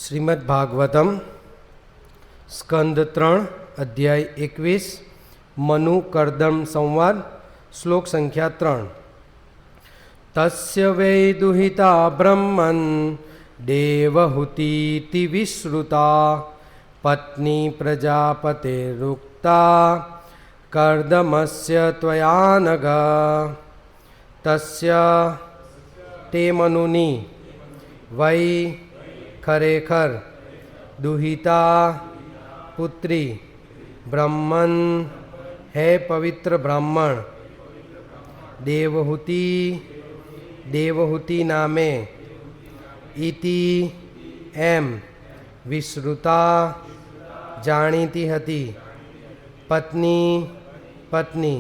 શ્રીમદ ભાગવતમ સ્કંદ 3 અધ્યાય 21 મનુ કર્દમ સંવાદ શ્લોક સંખ્યા 3 તસ્ય વૈ દુહિતા બ્રહ્મન દેવહુતીતિ વિશ્રુતા પત્ની પ્રજાપતેરુક્તા કર્દમસ્ય ત્વયાનગ તસ્ય તે મનુની વૈ ખરેખર દુહિતા પુત્રી બ્રહ્મન હે પવિત્ર બ્રાહ્મણ દેવહૂતિ નામે ઇતિ એમ વિશ્રુતા જાણીતી હતી પત્ની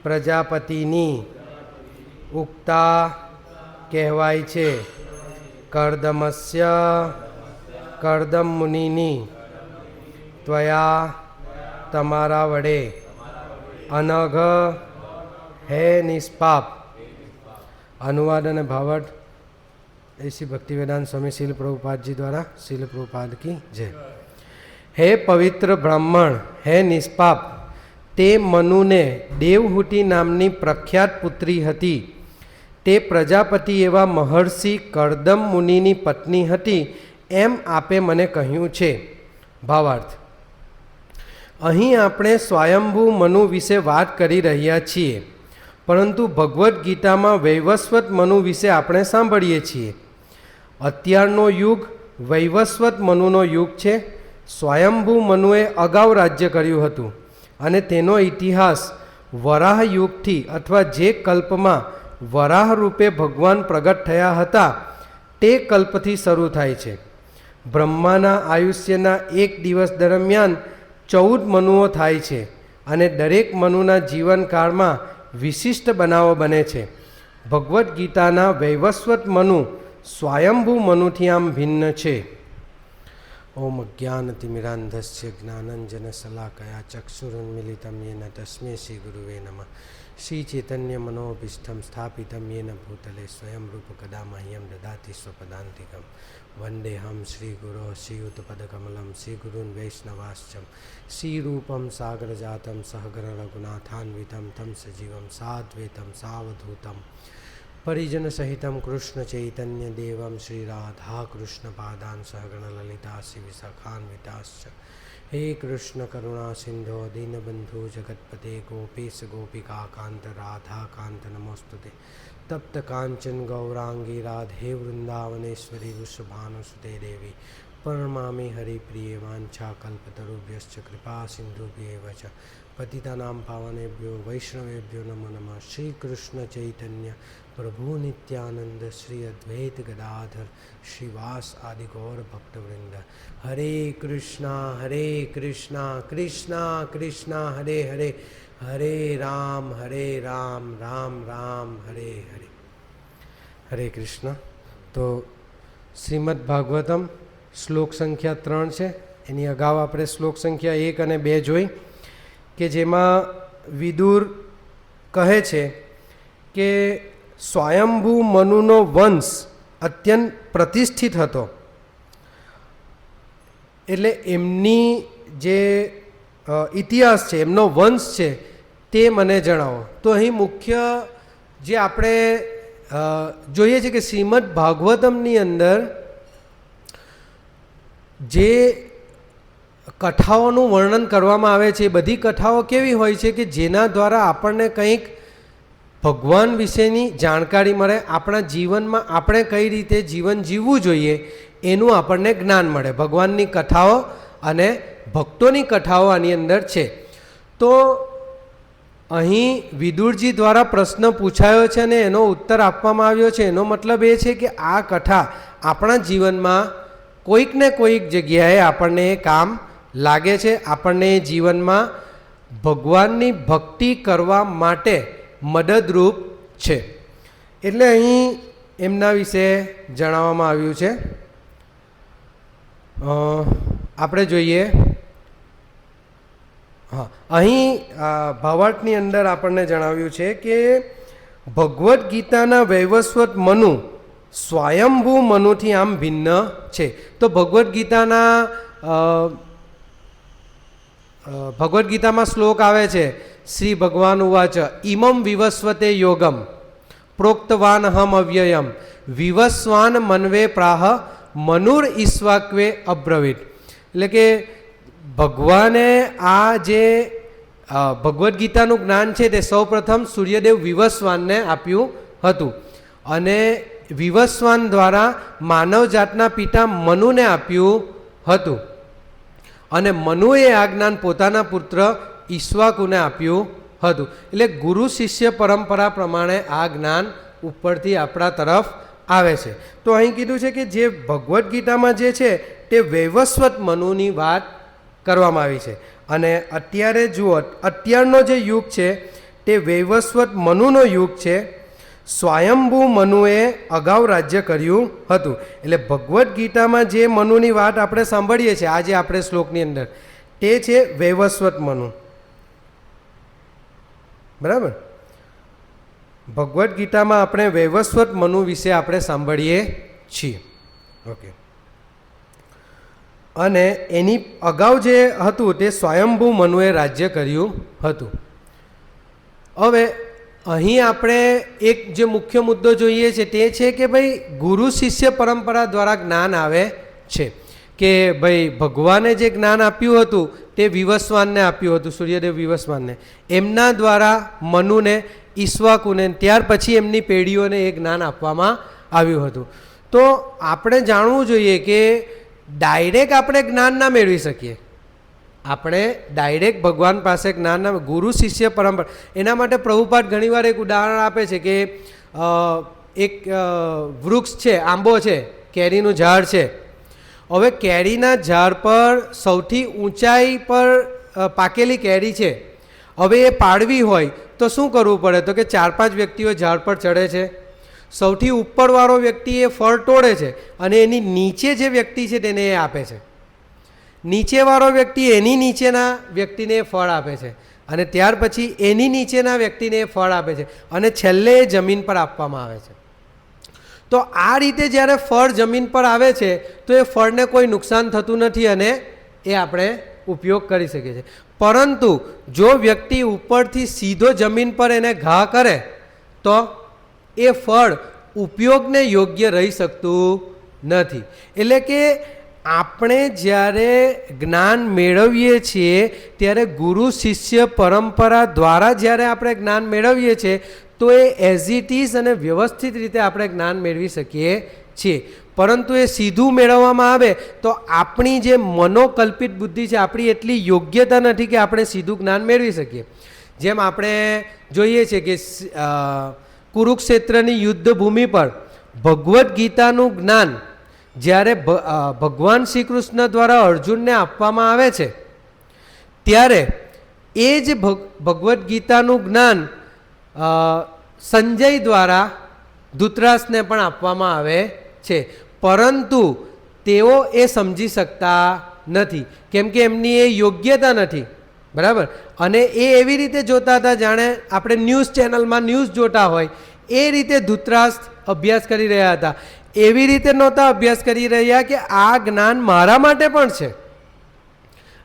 પ્રજાપતિની ઉક્તા કહેવાય છે કર્દમ મુનિની ત્વયા તમારા વડે અનઘ હે નિષ્પાપ. અનુવાદ અને ભાવાર્થ એસી ભક્તિવેદાંત સ્વામી શીલ પ્રભુપાદજી દ્વારા. શીલ પ્રભુપાદ કી જય. હે પવિત્ર બ્રાહ્મણ, હે નિષ્પાપ, તે મનુને દેવહૂતિ નામની પ્રખ્યાત પુત્રી હતી. તે પ્રજાપતિ એવા મહર્ષિ કર્દમ મુનિની પત્ની હતી એમ આપે મને કહ્યું છે. ભાવાર્થ: અહીં આપણે સ્વયંભૂ મનુ વિશે વાત કરી રહ્યા છીએ, પરંતુ ભગવદ્ ગીતામાં વૈવસ્વત મનુ વિશે આપણે સાંભળીએ છીએ. અત્યારનો યુગ વૈવસ્વત મનુનો યુગ છે. સ્વયંભૂ મનુએ અગાઉ રાજ્ય કર્યું હતું અને તેનો ઇતિહાસ વરાહ યુગથી અથવા જે કલ્પમાં વરાહ રૂપે ભગવાન પ્રગટ થયા હતા તે કલ્પથી શરૂ થાય છે. બ્રહ્માના આયુષ્યના એક દિવસ દરમિયાન 14 મનુઓ થાય છે અને દરેક મનુના જીવનકાળમાં વિશિષ્ટ બનાવો બને છે. ભગવદ્ ગીતાના વૈવસ્વત મનુ સ્વયંભૂ મનુથી આમ ભિન્ન છે. ઓમ જ્ઞાનતિમિરાંધસ્ય જ્ઞાનંજન શલાકયા ચક્ષુરુન્મિલિતમ યેન તસ્મૈ શ્રી ગુરુવે નમઃ. શ્રી ચૈતન્ય મનોભીષ્ટમ સ્થાપિતમ યેન ભૂતલે સ્વયં રૂપ કદા મહ્યમ દદાતિ સ્વપદાંતિકમ. વંદેહમ શ્રી ગુરો શ્રીયુતપદકમલમ શ્રી ગુરુન વૈષ્ણવાશ્ચમ શ્રી રૂપમ સાગરજાતમ સહગર રઘુનાથાન્વિતમ તમ સજીવમ સાદ્વૈતમ સાવધૂતમ પરિજન સહિતમ કૃષ્ણ ચૈતન્ય દેવમ શ્રી રાધા કૃષ્ણ પાદાન સહગણ લલિતા શ્રી વિશાખાન્વિતાશ્ચ. હે કૃષ્ણ કરુણા સિંધો દીનબંધુ જગતપતે ગોપેશ ગોપિકા કાંત રાધા કાંત નમોસ્તુતે. તપ્ત કાંચન ગૌરાંગી રાધે વૃંદાવનેશ્વરી વૃષભાનુસુતે દેવી પરમામી હરિપ્રિય વાંછા કલ્પતરુભ્યશ્ચ કૃપા સિંધુભ્યેવ ચ પતિતાનાં પાવનેભ્યો વૈષ્ણવેભ્યો નમો નમઃ. શ્રી કૃષ્ણ ચૈતન્ય પ્રભુ નિત્યાનંદ શ્રી અદ્વૈત ગદાધર શ્રીવાસ આદિ ગૌર ભક્તવૃંદ. હરે કૃષ્ણ કૃષ્ણ કૃષ્ણ હરે હરે, હરે રામ રામ રામ હરે હરે. હરે કૃષ્ણ. તો શ્રીમદ ભાગવતમ શ્લોક સંખ્યા 3 છે. એની અગાઉ આપણે શ્લોક સંખ્યા 1 અને 2 જોઈ કે જેમાં વિદુર કહે છે કે સ્વયંભૂ મનુનો વંશ અત્યંત પ્રતિષ્ઠિત હતો, એટલે એમની જે ઇતિહાસ છે, એમનો વંશ છે તે મને જણાવો. તો અહીં મુખ્ય જે આપણે જોઈએ છે કે શ્રીમદ ભાગવતમની અંદર જે કથાઓનું વર્ણન કરવામાં આવે છે, એ બધી કથાઓ કેવી હોય છે કે જેના દ્વારા આપણને કંઈક ભગવાન વિશેની જાણકારી મળે, આપણા જીવનમાં આપણે કઈ રીતે જીવન જીવવું જોઈએ એનું આપણને જ્ઞાન મળે. ભગવાનની કથાઓ અને ભક્તોની કથાઓ આની અંદર છે. તો અહીં વિદુરજી દ્વારા પ્રશ્ન પૂછાયો છે અને એનો ઉત્તર આપવામાં આવ્યો છે. એનો મતલબ એ છે કે આ કથા આપણા જીવનમાં કોઈક ને કોઈક જગ્યાએ આપણને કામ લાગે છે, આપણને જીવનમાં ભગવાનની ભક્તિ કરવા માટે મદદરૂપ છે. એટલે અહીં એમના વિશે જણાવવામાં આવ્યું છે. આપણે જોઈએ. હા, અહીં ભાવાર્થની અંદર આપણને જણાવ્યું છે કે ભગવદ્ ગીતાના વૈવસ્વત મનુ સ્વયંભૂ મનુથી આમ ભિન્ન છે. તો ભગવદ્ ગીતામાં શ્લોક આવે છે, શ્રી ભગવાન ઉવાચ ઇમમ વિવસ્વતે યોગમ પ્રોક્તવાન હમ અવ્યયમ વિવસ્વાન મન્વે પ્રાહ મનુર ઈશ્વાક્વે અબ્રવીત. એટલે કે ભગવાને આ જે ભગવદ્ ગીતાનું જ્ઞાન છે તે સૌપ્રથમ સૂર્યદેવ વિવસ્વાનને આપ્યું હતું અને વિવસ્વાન દ્વારા માનવ જાતના પિતા મનુને આપ્યું હતું અને મનુએ આ જ્ઞાન પોતાના પુત્ર ઈશ્વાકુને આપ્યું હતું. એટલે ગુરુ શિષ્ય પરંપરા પ્રમાણે આ જ્ઞાન ઉપરથી આપણા તરફ આવે છે. તો અહીં કીધું છે કે જે ભગવદ્ ગીતામાં જે છે તે વૈવસ્વત મનુની વાત કરવામાં આવી છે અને અત્યારે જુઓ અત્યારનો જે યુગ છે તે વૈવસ્વત મનુનો યુગ છે. સ્વયંભૂ મનુએ અગાઉ રાજ્ય કર્યું હતું. એટલે ભગવદ્ ગીતામાં જે મનુની વાત આપણે સાંભળીએ છીએ આજે આપણે શ્લોકની અંદર તે છે વૈવસ્વત મનુ. બરાબર, ભગવદ્ ગીતામાં આપણે વૈવસ્વત મનુ વિશે આપણે સાંભળીએ છીએ. ઓકે, અને એની અગાઉ જે હતું તે સ્વયંભૂ મનુએ રાજ્ય કર્યું હતું. હવે અહીં આપણે એક જે મુખ્ય મુદ્દો જોઈએ છે તે છે કે ભાઈ ગુરુ શિષ્ય પરંપરા દ્વારા જ્ઞાન આવે છે કે ભાઈ ભગવાને જે જ્ઞાન આપ્યું હતું તે વિવસ્વાનને આપ્યું હતું, સૂર્યદેવ વિવસ્વાનને, એમના દ્વારા મનુને ઈશ્વાકુને ત્યાર પછી એમની પેઢીઓને એ જ્ઞાન આપવામાં આવ્યું હતું. તો આપણે જાણવું જોઈએ કે ડાયરેક્ટ આપણે જ્ઞાન ના મેળવી શકીએ. આપણે ડાયરેક્ટ ભગવાન પાસે જ્ઞાન ના, ગુરુ શિષ્ય પરંપરા. એના માટે પ્રભુપાદ ઘણીવાર એક ઉદાહરણ આપે છે કે એક વૃક્ષ છે, આંબો છે, કેરીનું ઝાડ છે. હવે કેરીના ઝાડ પર સૌથી ઊંચાઈ પર પાકેલી કેરી છે. હવે એ પાડવી હોય તો શું કરવું પડે? તો કે 4-5 વ્યક્તિઓ ઝાડ પર ચડે છે. સૌથી ઉપરવાળો વ્યક્તિ એ ફળ તોડે છે અને એની નીચે જે વ્યક્તિ છે તેને એ આપે છે. નીચેવાળો વ્યક્તિ એની નીચેના વ્યક્તિને એ ફળ આપે છે અને ત્યાર પછી એની નીચેના વ્યક્તિને એ ફળ આપે છે અને છેલ્લે એ જમીન પર આપવામાં આવે છે. તો આ રીતે જ્યારે ફળ જમીન પર આવે છે તો એ ફળને કોઈ નુકસાન થતું નથી અને એ આપણે ઉપયોગ કરી શકીએ છીએ. પરંતુ જો વ્યક્તિ ઉપરથી સીધો જમીન પર એને ઘા કરે તો એ ફળ ઉપયોગને યોગ્ય રહી શકતું નથી. એટલે કે આપણે જ્યારે જ્ઞાન મેળવીએ છીએ ત્યારે ગુરુ શિષ્ય પરંપરા દ્વારા જ્યારે આપણે જ્ઞાન મેળવીએ છીએ તો એ એઝ ઇટ ઇઝ અને વ્યવસ્થિત રીતે આપણે જ્ઞાન મેળવી શકીએ છીએ. પરંતુ એ સીધું મેળવવામાં આવે તો આપણી જે મનોકલ્પિત બુદ્ધિ છે, આપણી એટલી યોગ્યતા નથી કે આપણે સીધું જ્ઞાન મેળવી શકીએ. જેમ આપણે જોઈએ છીએ કે કુરુક્ષેત્રની યુદ્ધ ભૂમિ પર ભગવદ્ ગીતાનું જ્ઞાન જ્યારે ભગવાન શ્રી કૃષ્ણ દ્વારા અર્જુનને આપવામાં આવે છે ત્યારે એ જ ભગવદ્ ગીતાનું જ્ઞાન સંજય દ્વારા ધૃતરાષ્ટ્રને પણ આપવામાં આવે છે. પરંતુ તેઓ એ સમજી શકતા નથી કેમ કે એમની એ યોગ્યતા નથી. બરાબર, અને એ એવી રીતે જોતા હતા જાણે આપણે ન્યૂઝ ચેનલમાં ન્યૂઝ જોતા હોય એ રીતે ધૃતરાષ્ટ્ર અભ્યાસ કરી રહ્યા હતા. એવી રીતે નહોતા અભ્યાસ કરી રહ્યા કે આ જ્ઞાન મારા માટે પણ છે.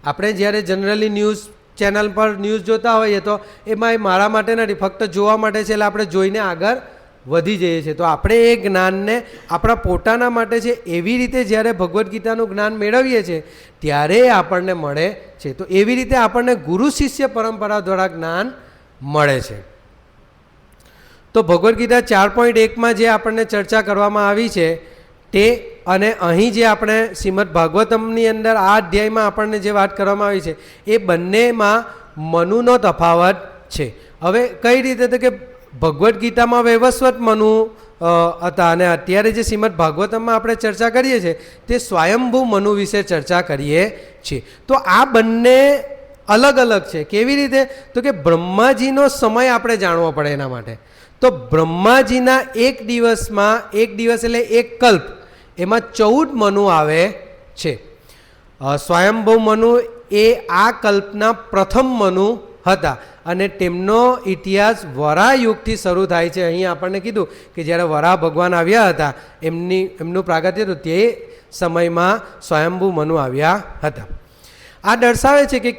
આપણે જ્યારે જનરલી ન્યૂઝ ચેનલ પર ન્યૂઝ જોતા હોઈએ તો એમાં એ મારા માટે નથી, ફક્ત જોવા માટે છે, એટલે આપણે જોઈને આગળ વધી જઈએ છીએ. તો આપણે એ જ્ઞાનને આપણા પોતાના માટે છે એવી રીતે જ્યારે ભગવદ્ ગીતાનું જ્ઞાન મેળવીએ છીએ ત્યારે આપણને મળે છે. તો એવી રીતે આપણને ગુરુ શિષ્ય પરંપરા દ્વારા જ્ઞાન મળે છે. તો ભગવદ્ ગીતા 4.1માં જે આપણને ચર્ચા કરવામાં આવી છે તે અને અહીં જે આપણે શ્રીમદ ભાગવતમની અંદર આ અધ્યાયમાં આપણને જે વાત કરવામાં આવી છે એ બંનેમાં મનુનો તફાવત છે. હવે કઈ રીતે? તો કે ભગવદ્ ગીતામાં વૈવસ્વત મનુ હતા અને અત્યારે જે શ્રીમદ ભાગવતમમાં આપણે ચર્ચા કરીએ છીએ તે સ્વયંભૂ મનુ વિશે ચર્ચા કરીએ છીએ. તો આ બંને અલગ અલગ છે. કેવી રીતે? તો કે બ્રહ્માજીનો સમય આપણે જાણવો પડે એના માટે. તો બ્રહ્માજીના એક દિવસમાં, એક દિવસ એટલે એક કલ્પ, એમાં 14 મનુ આવે છે. સ્વયંભૂ મનુ એ આ કલ્પના પ્રથમ મનુ હતા અને તેમનો ઇતિહાસ વરાહ યુગથી શરૂ થાય છે. અહીં આપણને કીધું કે જ્યારે વરાહ ભગવાન આવ્યા હતા એમનું પ્રાગટ્ય હતું તે સમયમાં સ્વયંભૂ મનુ આવ્યા હતા. આ દર્શાવે છે કે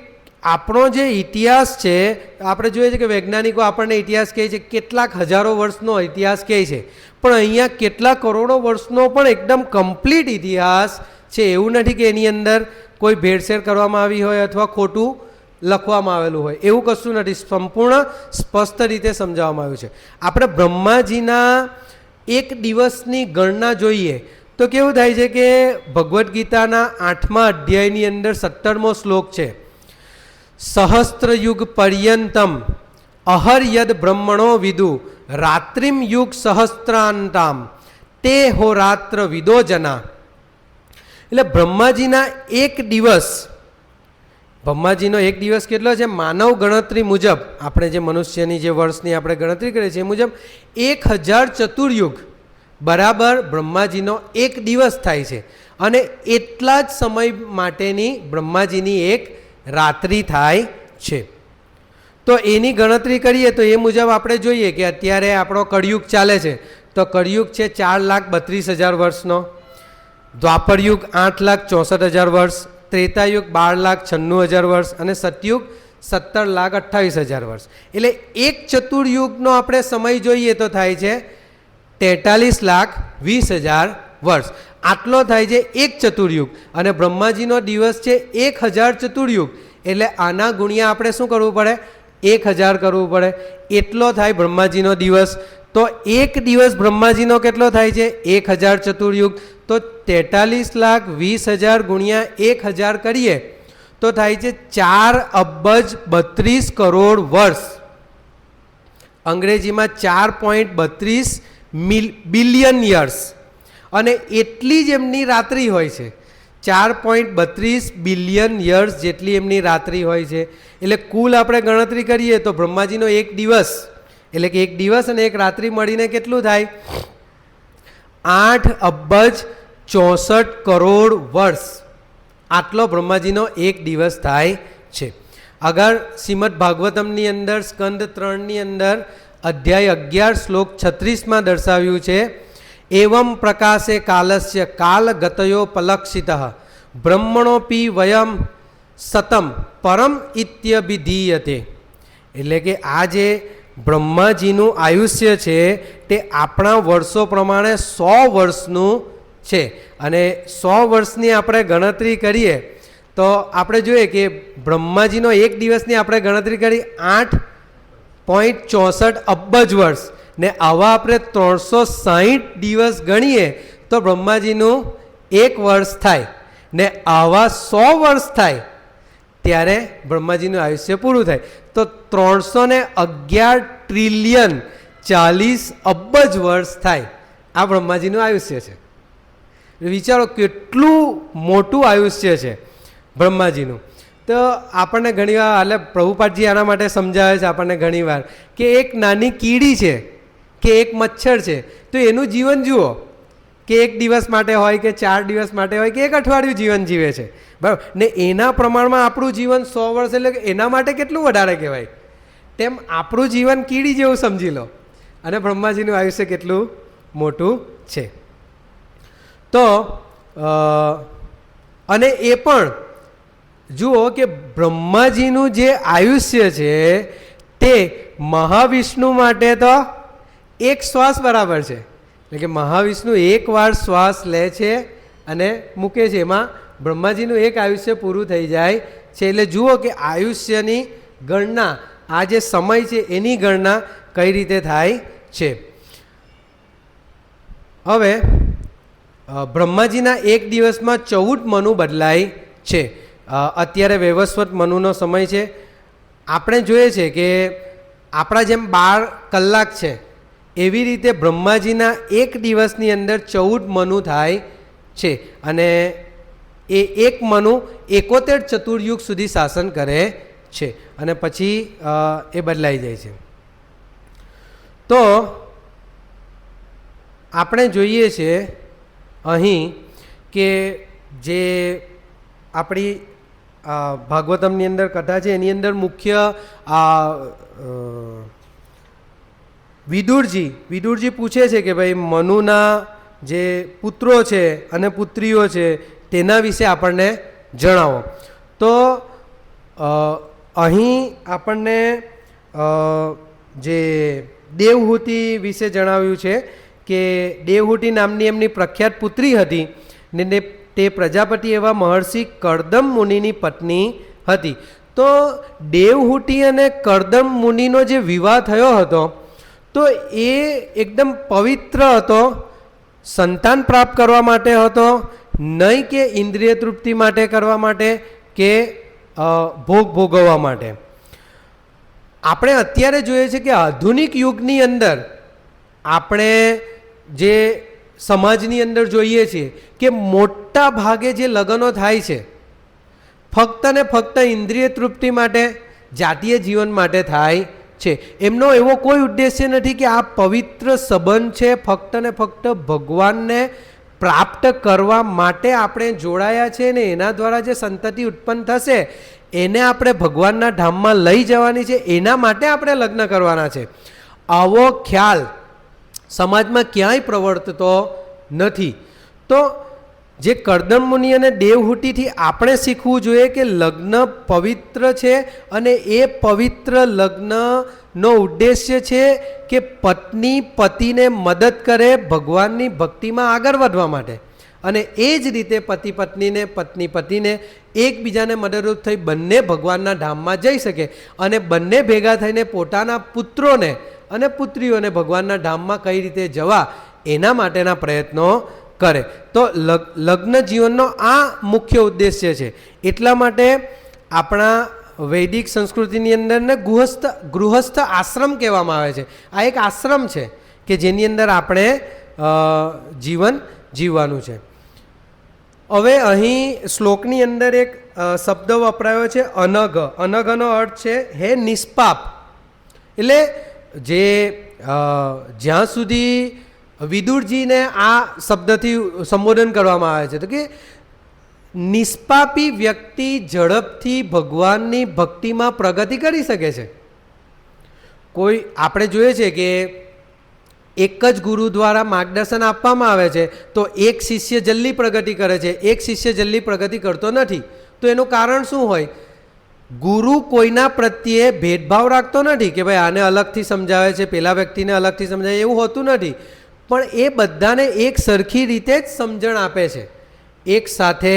આપણો જે ઇતિહાસ છે, આપણે જોઈએ છીએ કે વૈજ્ઞાનિકો આપણને ઇતિહાસ કહે છે કેટલાક હજારો વર્ષનો ઇતિહાસ કહે છે, પણ અહીંયા કેટલા કરોડો વર્ષનો પણ એકદમ કમ્પ્લીટ ઇતિહાસ છે. એવું નથી કે એની અંદર કોઈ ભેળસેળ કરવામાં આવી હોય અથવા ખોટું લખવામાં આવેલું હોય, એવું કશું નથી. સંપૂર્ણ સ્પષ્ટ રીતે સમજાવવામાં આવ્યું છે. આપણે બ્રહ્માજીના એક દિવસની ગણના જોઈએ તો કેવું થાય છે કે ભગવદ્ ગીતાના 8મા અધ્યાયની અંદર 17મો શ્લોક છે, સહસ્ત્રયુગ પર્યંતમ અહર્યદ બ્રહ્મણો વિદુ રાત્રિમ યુગ સહસ્ત્રાંતામ તે હો રાત્ર વિદો જના. એટલે બ્રહ્માજીના એક દિવસ, બ્રહ્માજીનો એક દિવસ કેટલો છે? માનવ ગણતરી મુજબ, આપણે જે મનુષ્યની જે વર્ષની આપણે ગણતરી કરીએ છીએ એ મુજબ 1000 ચતુર્યુગ બરાબર બ્રહ્માજીનો એક દિવસ થાય છે અને એટલા જ સમય માટેની બ્રહ્માજીની એક રાત્રિ થાય છે. તો એની ગણતરી કરીએ તો એ મુજબ આપણે જોઈએ કે અત્યારે આપણો કળિયુગ ચાલે છે, તો કળિયુગ છે 4,32,000 વર્ષનો, દ્વાપરયુગ 8,64,000 વર્ષ, ત્રેતાયુગ 12,96,000 વર્ષ અને સતયુગ 17,28,000 વર્ષ. એટલે એક ચતુર્યુગનો આપણે સમય જોઈએ તો થાય છે 43,20,000 વર્ષ. આટલો થાય છે એક ચતુર્યુગ અને બ્રહ્માજીનો દિવસ છે 1000 ચતુર્યુગ. એટલે આના ગુણ્યા આપણે શું કરવું પડે? 1000 કરવું પડે. એટલો થાય બ્રહ્માજીનો દિવસ. તો એક દિવસ બ્રહ્માજીનો કેટલો થાય છે? 1000 ચતુર્યુગ. તો 43,20,000 ગુણ્યા 1000 કરીએ તો થાય છે 4,32 કરોડ વર્ષ. અંગ્રેજીમાં 4.32 બિલિયન યર્સ. અને એટલી જ એમની રાત્રિ હોય છે, 4.32 બિલિયન યર્સ જેટલી એમની રાત્રિ હોય છે. એટલે કુલ આપણે ગણતરી કરીએ તો બ્રહ્માજીનો એક દિવસ એટલે કે એક દિવસ અને એક રાત્રિ મળીને કેટલું થાય? 8,64 કરોડ વર્ષ. આટલો બ્રહ્માજીનો એક દિવસ થાય છે. અગર શ્રીમદ ભાગવતમની અંદર સ્કંદ 3ની અંદર અધ્યાય 11 શ્લોક 36માં દર્શાવ્યું છે, એવમ પ્રકાશે કાલસ્ય કાલ ગતયો પલક્ષિત બ્રહ્મણોપી વયમ સતમ પરમ ઇત્યભિધીયતે. એટલે કે આ જે બ્રહ્માજીનું આયુષ્ય છે તે આપણા વર્ષો પ્રમાણે 100 વર્ષનું છે અને 100 વર્ષની આપણે ગણતરી કરીએ તો આપણે જોઈએ કે બ્રહ્માજીનો એક દિવસની આપણે ગણતરી કરી 8.64 અબજ વર્ષ ને આવા આપણે 360 દિવસ ગણીએ તો બ્રહ્માજીનું એક વર્ષ થાય ને આવા 100 વર્ષ થાય ત્યારે બ્રહ્માજીનું આયુષ્ય પૂરું થાય. તો 311 ટ્રિલિયન 40 અબજ વર્ષ થાય. આ બ્રહ્માજીનું આયુષ્ય છે. વિચારો કેટલું મોટું આયુષ્ય છે બ્રહ્માજીનું. તો આપણને ઘણીવાર એટલે પ્રભુપાદજી આના માટે સમજાવે છે આપણને ઘણીવાર કે એક નાની કીડી છે કે એક મચ્છર છે તો એનું જીવન જુઓ કે એક દિવસ માટે હોય કે 4 દિવસ માટે હોય કે એક અઠવાડિયું જીવન જીવે છે, બરાબર ને એના પ્રમાણમાં આપણું જીવન 100 વર્ષ એટલે એના માટે કેટલું વધારે કહેવાય. તેમ આપણું જીવન કીડી જેવું સમજી લો અને બ્રહ્માજીનું આયુષ્ય કેટલું મોટું છે. તો અને એ પણ જુઓ કે બ્રહ્માજીનું જે આયુષ્ય છે તે મહાવિષ્ણુ માટે તો એક શ્વાસ બરાબર છે. એટલે કે મહાવિષ્ણુ એકવાર શ્વાસ લે છે અને મૂકે છે, એમાં બ્રહ્માજીનું એક આયુષ્ય પૂરું થઈ જાય છે. એટલે જુઓ કે આયુષ્યની ગણના, આ જે સમય છે એની ગણના કઈ રીતે થાય છે. હવે બ્રહ્માજીના એક દિવસમાં 14 મનુ બદલાય છે. અત્યારે વૈવસ્વત મનુનો સમય છે. આપણે જોઈએ છે કે આપણા જેમ 12 કલાક છે એવી રીતે બ્રહ્માજીના એક દિવસની અંદર 14 મનુ થાય છે અને એ એક મનુ 71 ચતુર્યુગ સુધી શાસન કરે છે અને પછી એ બદલાઈ જાય છે. તો આપણે જોઈએ છે અહીં કે જે આપણી ભાગવતમની અંદર કથા છે એની અંદર મુખ્ય વિદુરજી પૂછે છે કે ભાઈ મનુના જે પુત્રો છે અને પુત્રીઓ છે તેના વિશે આપણને જણાવો. તો અહીં આપણને જે દેવહૂતિ વિશે જણાવ્યું છે કે દેવહૂતિ નામની એમની પ્રખ્યાત પુત્રી હતી ને તે પ્રજાપતિ એવા મહર્ષિ કરદમ મુનિની પત્ની હતી. તો દેવહૂતિ અને કરદમ મુનિનો જે વિવાહ થયો હતો તો એ એકદમ પવિત્ર હતો, સંતાન પ્રાપ્ત કરવા માટે હતો, નહીં કે ઇન્દ્રિય તૃપ્તિ માટે કરવા માટે કે ભોગ ભોગવવા માટે. આપણે અત્યારે જોઈએ છે કે આધુનિક યુગની અંદર આપણે જે સમાજની અંદર જોઈએ છીએ કે મોટા ભાગે જે લગ્નો થાય છે ફક્ત ને ફક્ત ઇન્દ્રિય તૃપ્તિ માટે, જાતીય જીવન માટે થાય છે. એમનો એવો કોઈ ઉદ્દેશ્ય નથી કે આ પવિત્ર સંબંધ છે ફક્ત ને ફક્ત ભગવાનને પ્રાપ્ત કરવા માટે આપણે જોડાયા છે ને એના દ્વારા જે સંતતિ ઉત્પન્ન થશે એને આપણે ભગવાનના ધામમાં લઈ જવાની છે, એના માટે આપણે લગ્ન કરવાના છે. આવો ખ્યાલ સમાજમાં ક્યાંય પ્રવર્તતો નથી. તો જે કરદમ મુનિ અને દેવહૂતિથી આપણે શીખવું જોઈએ કે લગ્ન પવિત્ર છે અને એ પવિત્ર લગ્નનો ઉદ્દેશ્ય છે કે પત્ની પતિને મદદ કરે ભગવાનની ભક્તિમાં આગળ વધવા માટે, અને એ જ રીતે પતિ પત્નીને, પત્ની પતિને એકબીજાને મદદરૂપ થઈ બંને ભગવાનના ધામમાં જઈ શકે અને બંને ભેગા થઈને પોતાના પુત્રોને અને પુત્રીઓને ભગવાનના ધામમાં કઈ રીતે જવા એના માટેના પ્રયત્નો કરે. તો લગ્ન જીવનનો આ મુખ્ય ઉદ્દેશ્ય છે. એટલા માટે આપણા વૈદિક સંસ્કૃતિની અંદર ને ગૃહસ્થ આશ્રમ કહેવામાં આવે છે. આ એક આશ્રમ છે કે જેની અંદર આપણે જીવન જીવવાનું છે. હવે અહીં શ્લોકની અંદર એક શબ્દ વપરાયો છે અનઘ. અનઘનો અર્થ છે હે નિષ્પાપ. એટલે જે જ્યાં સુધી વિદુરજીને આ શબ્દથી સંબોધન કરવામાં આવે છે તો કે નિષ્પાપી વ્યક્તિ ઝડપથી ભગવાનની ભક્તિમાં પ્રગતિ કરી શકે છે. કોઈ આપણે જોઈએ છે કે એક જ ગુરુ દ્વારા માર્ગદર્શન આપવામાં આવે છે તો એક શિષ્ય જલ્દી પ્રગતિ કરે છે, એક શિષ્ય જલ્દી પ્રગતિ કરતો નથી. તો એનું કારણ શું હોય? ગુરુ કોઈના પ્રત્યે ભેદભાવ રાખતો નથી કે ભાઈ આને અલગથી સમજાવે છે, પેલા વ્યક્તિને અલગથી સમજાવે, એવું હોતું નથી. પણ એ બધાને એક સરખી રીતે જ સમજણ આપે છે, એક સાથે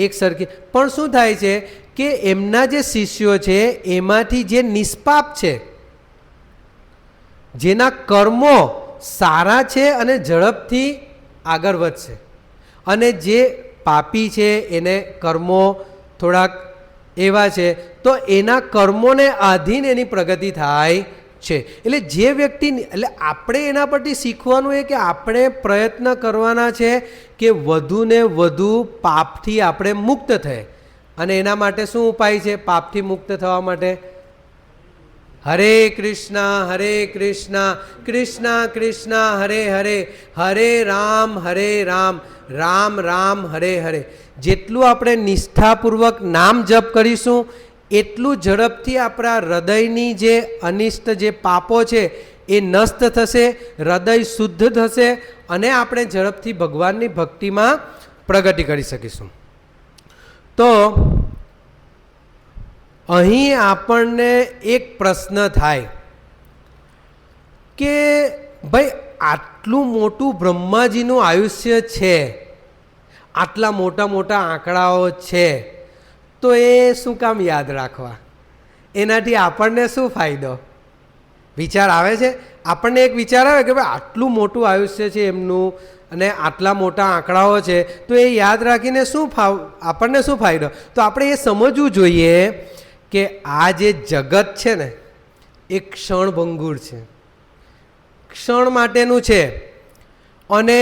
એક સરખી. પણ શું થાય છે કે એમના જે શિષ્યો છે એમાંથી જે નિષ્પાપ છે, જેના કર્મો સારા છે અને ઝડપથી આગળ વધશે, અને જે પાપી છે એને કર્મો થોડાક એવા છે તો એના કર્મોને આધીન એની પ્રગતિ થાય છે. એટલે જે વ્યક્તિ, એટલે આપણે એના પરથી શીખવાનું એ કે આપણે પ્રયત્ન કરવાના છે કે વધુ ને વધુ પાપથી આપણે મુક્ત થાય. અને એના માટે શું ઉપાય છે પાપથી મુક્ત થવા માટે? હરે કૃષ્ણ કૃષ્ણ કૃષ્ણ હરે હરે, હરે રામ રામ રામ હરે હરે. જેટલું આપણે નિષ્ઠાપૂર્વક નામ જપ કરીશું એટલું ઝડપથી આપણા હૃદયની જે અનિષ્ટ જે પાપો છે એ નષ્ટ થશે, હૃદય શુદ્ધ થશે અને આપણે ઝડપથી ભગવાનની ભક્તિમાં પ્રગતિ કરી શકીશું. તો અહીં આપણને એક પ્રશ્ન થાય કે ભાઈ આટલું મોટું બ્રહ્માજીનું આયુષ્ય છે, આટલા મોટા મોટા આંકડાઓ છે, તો એ શું કામ યાદ રાખવા? એનાથી આપણને શું ફાયદો? વિચાર આવે છે આપણને? એક વિચાર આવે કે ભાઈ આટલું મોટું આયુષ્ય છે એમનું અને આટલા મોટા આંકડાઓ છે તો એ યાદ રાખીને આપણને શું ફાયદો? તો આપણે એ સમજવું જોઈએ કે આ જે જગત છે ને એ ક્ષણભંગુર છે, ક્ષણ માટેનું છે. અને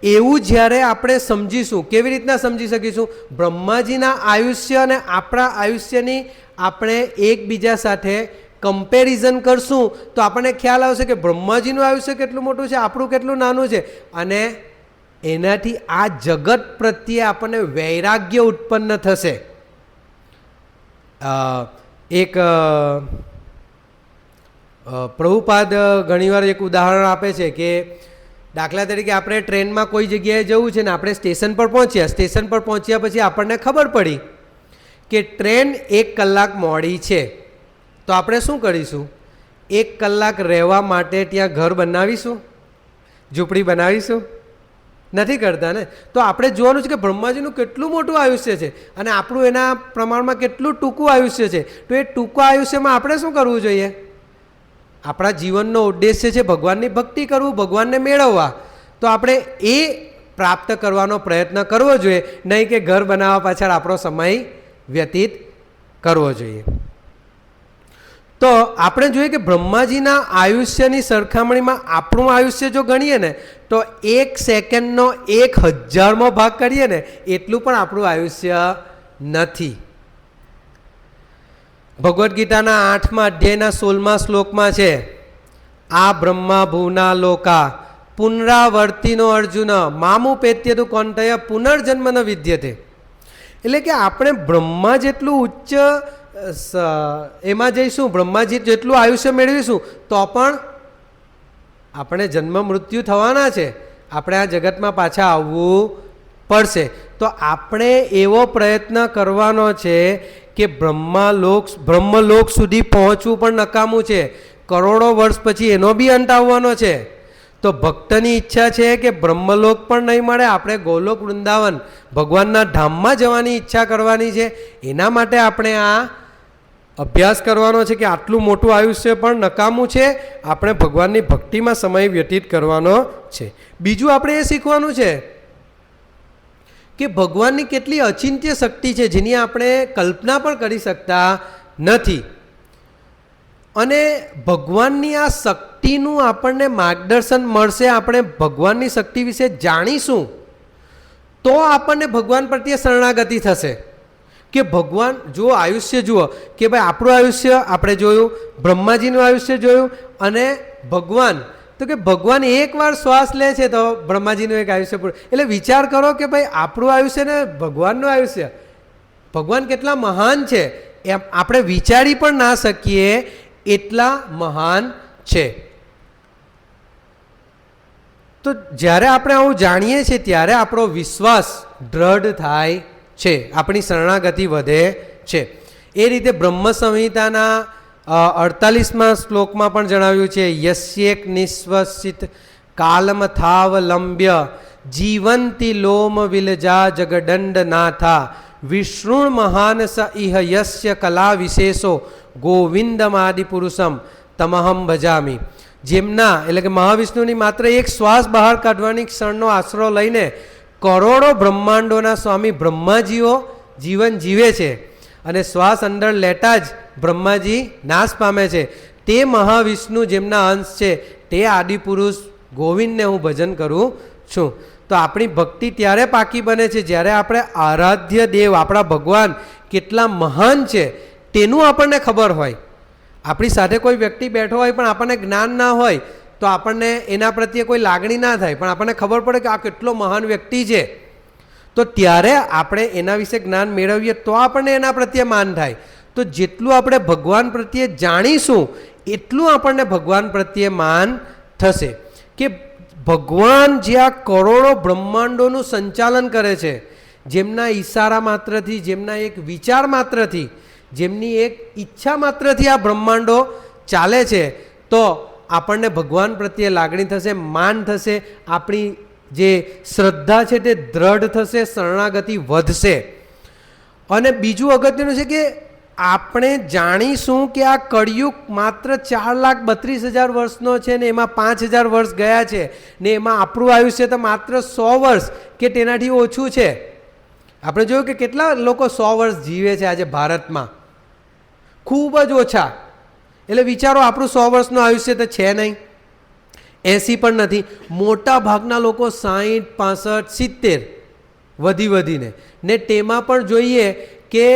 એવું જ્યારે આપણે સમજીશું, કેવી રીતના સમજી શકીશું? બ્રહ્માજીના આયુષ્ય અને આપણા આયુષ્યની આપણે એકબીજા સાથે કમ્પેરિઝન કરશું તો આપણને ખ્યાલ આવશે કે બ્રહ્માજીનું આયુષ્ય કેટલું મોટું છે, આપણું કેટલું નાનું છે. અને એનાથી આ જગત પ્રત્યે આપણને વૈરાગ્ય ઉત્પન્ન થશે. એક પ્રભુપાદ ઘણીવાર એક ઉદાહરણ આપે છે કે દાખલા તરીકે આપણે ટ્રેનમાં કોઈ જગ્યાએ જવું છે ને આપણે સ્ટેશન પર પહોંચ્યા, સ્ટેશન પર પહોંચ્યા પછી આપણને ખબર પડી કે ટ્રેન 1 કલાક મોડી છે, તો આપણે શું કરીશું? 1 કલાક રહેવા માટે ત્યાં ઘર બનાવીશું, ઝૂંપડી બનાવીશું? નથી કરતા ને. તો આપણે જોવાનું છે કે બ્રહ્માજીનું કેટલું મોટું આયુષ્ય છે અને આપણું એના પ્રમાણમાં કેટલું ટૂંકું આયુષ્ય છે. તો એ ટૂંકા આયુષ્યમાં આપણે શું કરવું જોઈએ? આપણા જીવનનો ઉદ્દેશ્ય છે ભગવાનની ભક્તિ કરવું, ભગવાનને મેળવવા. તો આપણે એ પ્રાપ્ત કરવાનો પ્રયત્ન કરવો જોઈએ, નહીં કે ઘર બનાવવા પાછળ આપણો સમય વ્યતીત કરવો જોઈએ. તો આપણે જોઈએ કે બ્રહ્માજીના આયુષ્યની સરખામણીમાં આપણું આયુષ્ય જો ગણીએ ને તો 1 સેકન્ડનો 1000મો ભાગ કરીએ ને એટલું પણ આપણું આયુષ્ય નથી. ભગવદ્ ગીતાના 8મા અધ્યાયના 16મા શ્લોકમાં છે, આ બ્રહ્મા ભુવના લોકા પુનરાવર્તિનો અર્જુન મામુપેત્યતુ કૌંતેય પુનર્જન્મ ન વિદ્યતે. એટલે કે આપણે બ્રહ્મા જેટલું ઉચ્ચ એમાં જઈશું, બ્રહ્માજી જેટલું આયુષ્ય મેળવીશું તો પણ આપણે જન્મ મૃત્યુ થવાના છે, આપણે આ જગતમાં પાછા આવવું પડશે. તો આપણે એવો પ્રયત્ન કરવાનો છે કે બ્રહ્મલોક સુધી પહોંચવું પણ નકામું છે, કરોડો વર્ષ પછી એનો બી અંત આવવાનો છે. તો ભક્તની ઈચ્છા છે કે બ્રહ્મલોક પણ નહીં મળે, આપણે ગોલોક વૃંદાવન ભગવાનના ધામમાં જવાની ઈચ્છા કરવાની છે. એના માટે આપણે આ અભ્યાસ કરવાનો છે કે આટલું મોટું આયુષ્ય પણ નકામું છે, આપણે ભગવાનની ભક્તિમાં સમય વ્યતીત કરવાનો છે. બીજું આપણે એ શીખવાનું છે કે ભગવાનની કેટલી અચિંત્ય શક્તિ છે જેની આપણે કલ્પના પણ કરી શકતા નથી. અને ભગવાનની આ શક્તિનું આપણને માર્ગદર્શન મળશે, આપણે ભગવાનની શક્તિ વિશે જાણીશું તો આપણને ભગવાન પ્રત્યે શરણાગતિ થશે. કે ભગવાન જો આયુષ્ય જુઓ કે ભાઈ આપણું આયુષ્ય આપણે જોયું, બ્રહ્માજીનું આયુષ્ય જોયું, અને ભગવાન તો કે ભગવાન એકવાર શ્વાસ લે છે તો બ્રહ્માજીનું એક આયુષ્ય પૂરું. એટલે વિચાર કરો કે ભાઈ આપણું આયુષ્ય ને ભગવાનનું આયુષ્ય, ભગવાન કેટલા મહાન છે એમ આપણે વિચારી પણ ના શકીએ એટલા મહાન છે. તો જ્યારે આપણે આવું જાણીએ છીએ ત્યારે આપણો વિશ્વાસ દ્રઢ થાય છે, આપણી શરણાગતિ વધે છે. એ રીતે બ્રહ્મ સંહિતાના 48મા શ્લોકમાં પણ જણાવ્યું છે, યસ્યેક નિશ્વસિત કાલમથાવલંબ્ય જીવંતી લોમ વિલજા જગદંડ નાથા વિષ્ણુ મહાન સ ઇહ યસ્ય કલા વિશેષો ગોવિંદમાદિ પુરુષમ તમહમ ભજામી. જેમના એટલે કે મહાવિષ્ણુની માત્ર એક શ્વાસ બહાર કાઢવાની ક્ષણનો આશરો લઈને કરોડો બ્રહ્માંડોના સ્વામી બ્રહ્માજીઓ જીવન જીવે છે અને શ્વાસ અંદર લેતા જ બ્રહ્માજી નાશ પામે છે. તે મહાવિષ્ણુ જેમના અંશ છે તે આદિપુરુષ ગોવિંદને હું ભજન કરું છું. તો આપણી ભક્તિ ત્યારે પાકી બને છે જ્યારે આપણે આરાધ્ય દેવ આપણા ભગવાન કેટલા મહાન છે તેનું આપણને ખબર હોય. આપણી સાથે કોઈ વ્યક્તિ બેઠો હોય પણ આપણને જ્ઞાન ના હોય તો આપણને એના પ્રત્યે કોઈ લાગણી ના થાય, પણ આપણને ખબર પડે કે આ કેટલો મહાન વ્યક્તિ છે તો ત્યારે આપણે એના વિશે જ્ઞાન મેળવીએ તો આપણને એના પ્રત્યે માન થાય. તો જેટલું આપણે ભગવાન પ્રત્યે જાણીશું એટલું આપણને ભગવાન પ્રત્યે માન થશે. કે ભગવાન જે આ કરોડો બ્રહ્માંડોનું સંચાલન કરે છે, જેમના ઈશારા માત્રથી, જેમના એક વિચાર માત્રથી, જેમની એક ઈચ્છા માત્રથી આ બ્રહ્માંડો ચાલે છે, તો આપણને ભગવાન પ્રત્યે લાગણી થશે, માન થશે, આપણી જે શ્રદ્ધા છે તે દ્રઢ થશે, શરણાગતિ વધશે. અને બીજું અગત્યનું છે કે આપણે જાણીશું કે આ કળિયુગ માત્ર 4,32,000 વર્ષનો છે ને એમાં 5,000 વર્ષ ગયા છે ને એમાં આપણું આયુષ્ય તો માત્ર 100 વર્ષ કે તેનાથી ઓછું છે. આપણે જોયું કે કેટલા લોકો 100 વર્ષ જીવે છે આજે ભારતમાં, ખૂબ જ ઓછા. એટલે વિચારો આપણું 100 વર્ષનું આયુષ્ય તો છે નહીં, 80 પણ નથી. મોટા ભાગના લોકો 60, 65, 70 વધીને ને તેમાં પણ જોઈએ કે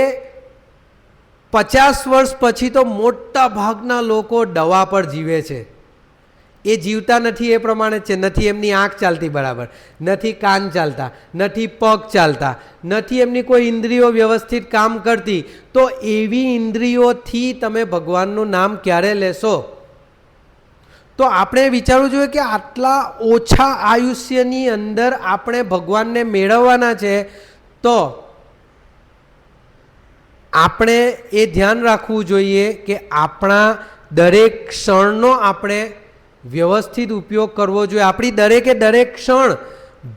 50 વર્ષ પછી તો મોટા ભાગના લોકો દવા પર જીવે છે. એ જીવતા નથી એ પ્રમાણે જ છે. નથી એમની આંખ ચાલતી બરાબર, નથી કાન ચાલતા, નથી પગ ચાલતા, નથી એમની કોઈ ઇન્દ્રિયો વ્યવસ્થિત કામ કરતી. તો એવી ઇન્દ્રિયોથી તમે ભગવાનનું નામ ક્યારે લેશો? તો આપણે વિચારવું જોઈએ કે આટલા ઓછા આયુષ્યની અંદર આપણે ભગવાનને મેળવવાના છે. તો આપણે એ ધ્યાન રાખવું જોઈએ કે આપણા દરેક ક્ષણનો આપણે વ્યવસ્થિત ઉપયોગ કરવો જોઈએ. આપણી દરેકે દરેક ક્ષણ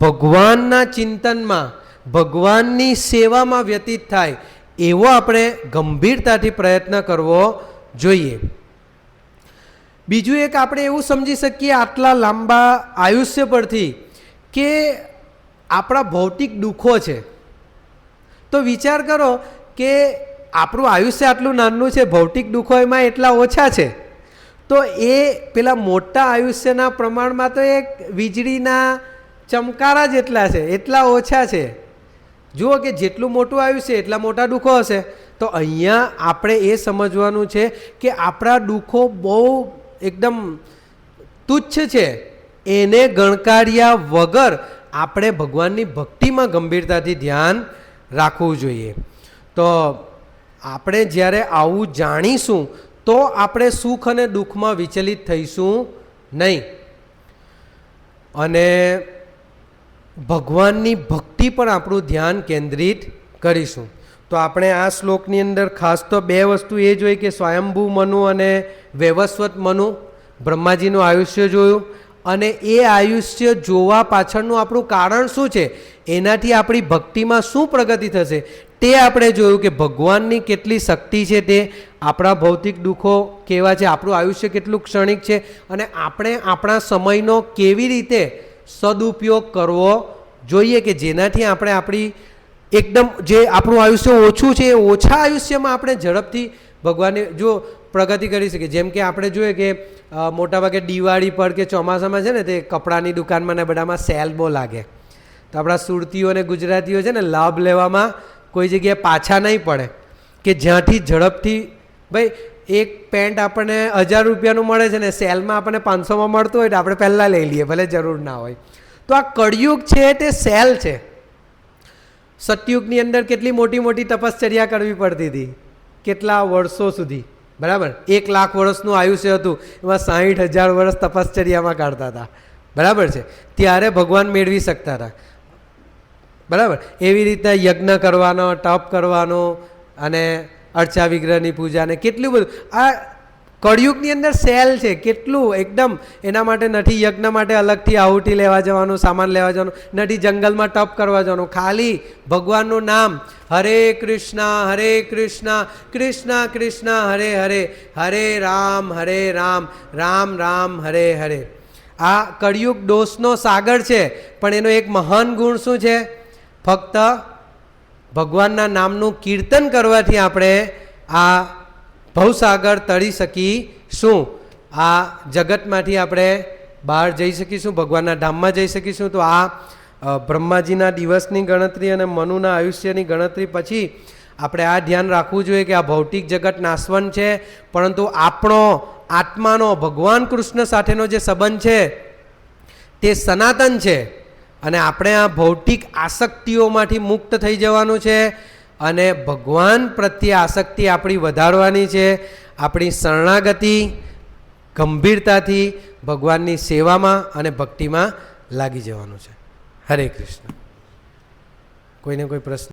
ભગવાનના ચિંતનમાં, ભગવાનની સેવામાં વ્યતીત થાય એવો આપણે ગંભીરતાથી પ્રયત્ન કરવો જોઈએ. બીજું એક આપણે એવું સમજી શકીએ આટલા લાંબા આયુષ્ય પરથી કે આપણા ભૌતિક દુઃખો છે. તો વિચાર કરો કે આપણું આયુષ્ય આટલું નાનું છે, ભૌતિક દુઃખો એમાં એટલા ઓછા છે. તો એ પેલા મોટા આયુષ્યના પ્રમાણમાં તો એક વીજળીના ચમકારા જેટલા છે, એટલા ઓછા છે. જુઓ કે જેટલું મોટું આયુષ્ય એટલા મોટા દુઃખો હશે. તો અહીંયા આપણે એ સમજવાનું છે કે આપણા દુઃખો બહુ એકદમ તુચ્છ છે. એને ગણકાર્યા વગર આપણે ભગવાનની ભક્તિમાં ગંભીરતાથી ધ્યાન રાખવું જોઈએ. તો આપણે જ્યારે આવું જાણીશું તો આપણે સુખ અને દુઃખમાં વિચલિત થઈશું નહીં અને ભગવાનની ભક્તિ પર આપણું ધ્યાન કેન્દ્રિત કરીશું. તો આપણે આ શ્લોકની અંદર ખાસ તો બે વસ્તુ એ જોઈ કે સ્વયંભૂ મનુ અને વૈવસ્વત મનુ, બ્રહ્માજીનું આયુષ્ય જોયું અને એ આયુષ્ય જોવા પાછળનું આપણું કારણ શું છે, એનાથી આપણી ભક્તિમાં શું પ્રગતિ થશે તે આપણે જોયું કે ભગવાનની કેટલી શક્તિ છે, તે આપણા ભૌતિક દુઃખો કેવા છે, આપણું આયુષ્ય કેટલું ક્ષણિક છે અને આપણે આપણા સમયનો કેવી રીતે સદુપયોગ કરવો જોઈએ કે જેનાથી આપણે આપણી એકદમ જે આપણું આયુષ્ય ઓછું છે એ ઓછા આયુષ્યમાં આપણે ઝડપથી ભગવાનને જો પ્રગતિ કરી શકીએ. જેમ કે આપણે જોઈએ કે મોટાભાગે દિવાળી પર કે ચોમાસામાં છે ને તે કપડાની દુકાનમાં ને બધામાં સેલ બહુ લાગે. તો આપણા સુરતીઓ અને ગુજરાતીઓ છે ને લાભ લેવામાં કોઈ જગ્યાએ પાછા નહીં પડે કે જ્યાંથી ઝડપથી ભાઈ એક પેન્ટ આપણને 1000 રૂપિયાનું મળે છે ને સેલમાં આપણને 500માં મળતું હોય તો આપણે પહેલાં લઈ લઈએ, ભલે જરૂર ના હોય. તો આ કળિયુગ છે તે સેલ છે. સતયુગની અંદર કેટલી મોટી મોટી તપશ્ચર્યા કરવી પડતી હતી, કેટલા વર્ષો સુધી, બરાબર. 1 લાખ વર્ષનું આયુષ્ય હતું, એમાં 60,000 વર્ષ તપશ્ચર્યામાં કાઢતા હતા, બરાબર છે. ત્યારે ભગવાન મેળવી શકતા હતા, બરાબર. એવી રીતે યજ્ઞ કરવાનો, તપ કરવાનો અને અર્ચા વિગ્રહની પૂજા ને કેટલું બધું આ કળિયુગની અંદર સેલ છે. કેટલું એકદમ એના માટે નથી યજ્ઞ માટે અલગથી આહુતિ લેવા જવાનું, સામાન લેવા જવાનું, નથી જંગલમાં તપ કરવા જવાનું, ખાલી ભગવાનનું નામ હરે કૃષ્ણ કૃષ્ણ કૃષ્ણ હરે હરે, હરે રામ રામ રામ હરે હરે. આ કળિયુગ દોષનો સાગર છે, પણ એનો એક મહાન ગુણ શું છે? ફક્ત ભગવાનના નામનું કીર્તન કરવાથી આપણે આ ભવસાગર તળી શકીશું, આ જગતમાંથી આપણે બહાર જઈ શકીશું, ભગવાનના ધામમાં જઈ શકીશું. તો આ બ્રહ્માજીના દિવસની ગણતરી અને મનુના આયુષ્યની ગણતરી પછી આપણે આ ધ્યાન રાખવું જોઈએ કે આ ભૌતિક જગત નાશવંત છે, પરંતુ આપણો આત્માનો ભગવાન કૃષ્ણ સાથેનો જે સંબંધ છે તે સનાતન છે અને આપણે આ ભૌતિક આસક્તિઓમાંથી મુક્ત થઈ જવાનું છે અને ભગવાન પ્રત્યે આસક્તિ આપણી વધારવાની છે. આપણી શરણાગતિ ગંભીરતાથી ભગવાનની સેવામાં અને ભક્તિમાં લાગી જવાનું છે. હરે કૃષ્ણ. કોઈને કોઈ પ્રશ્ન?